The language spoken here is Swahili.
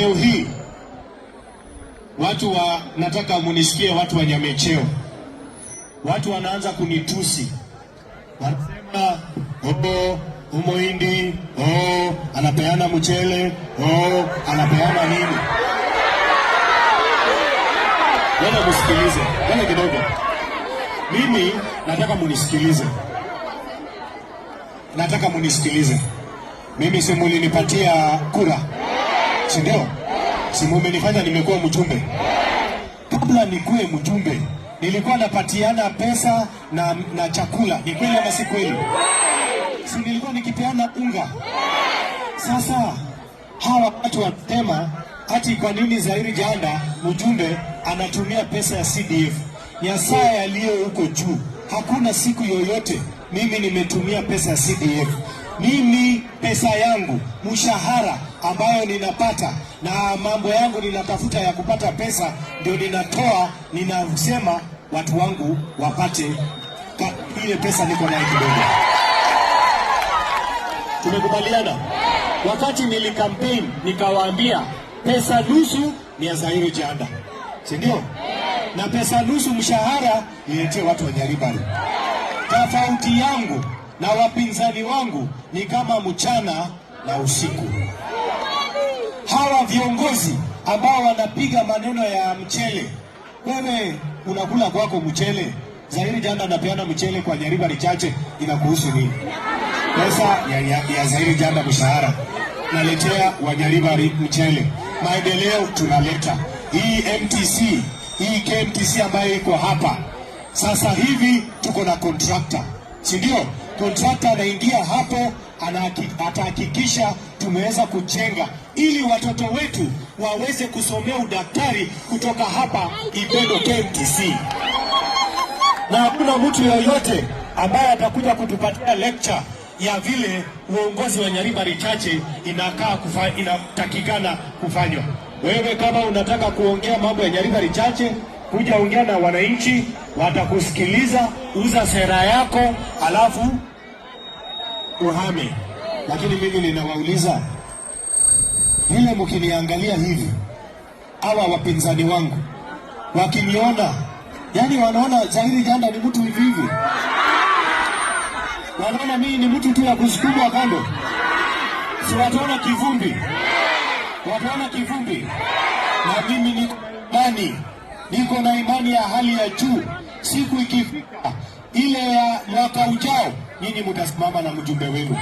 Leo hii nataka munisikie, watu wa Nyamecheo, watu wanaanza kunitusi, wanasema Umuhindi, anapeana mchele, anapeana nini. Wewe msikilize, wewe kidogo. Mimi nataka munisikilize. Mimi si mulinipatia kura, si ndio? Si mumenifanya nimekuwa mjumbe. Kabla nikuwe mjumbe, nilikuwa napatiana pesa na chakula. Ni kweli ama si kweli? Si nilikuwa nikipeana unga. Sasa hawa watu wanasema ati kwa nini Zairi Janda mjumbe anatumia pesa ya CDF? Nyasaye aliye huko juu, hakuna siku yoyote mimi nimetumia pesa ya CDF. Mimi pesa yangu, mshahara ambayo ninapata na mambo yangu ninatafuta ya kupata pesa, ndio ninatoa, ninasema watu wangu wapate ile pesa niko nayo kidogo. Tumekubaliana? Wakati nilikampeni nikawaambia pesa nusu ni ya Zairi Janda, si ndio? Na pesa nusu mshahara niletee watu wa Nyaribari. Tofauti yangu na wapinzani wangu ni kama mchana na usiku. Hawa viongozi ambao wanapiga maneno ya mchele, wewe unakula kwako mchele, Zairi Janda anapeana mchele kwa Nyaribari chache, inakuhusu nini? Pesa ya Zairi Janda mshahara naletea wa Nyaribari mchele. Maendeleo tunaleta. Hii MTC, hii KMTC ambayo iko hapa sasa hivi, tuko na contractor, si ndio? Contractor anaingia hapo, atahakikisha tumeweza kujenga ili watoto wetu waweze kusomea udaktari kutoka hapa Ipendo KMTC. Na hakuna mtu yoyote ambaye atakuja kutupatia lecture ya vile uongozi wa Nyaribari chache inatakikana kufanywa. Wewe kama unataka kuongea mambo ya Nyaribari chache, kuja ongea na wananchi, watakusikiliza, uza sera yako, alafu uhame. Lakini mimi ninawauliza, vile mkiniangalia hivi, hawa wapinzani wangu wakiniona, yani wanaona Zairi Janda ni mtu hivi hivi, wanaona mimi ni mtu tu ya kusukumwa kando. Si wataona kivumbi, na mimi niko na imani ya hali ya juu. Siku ikifika ile ya mwaka ujao, nyinyi mtasimama na mjumbe wenu.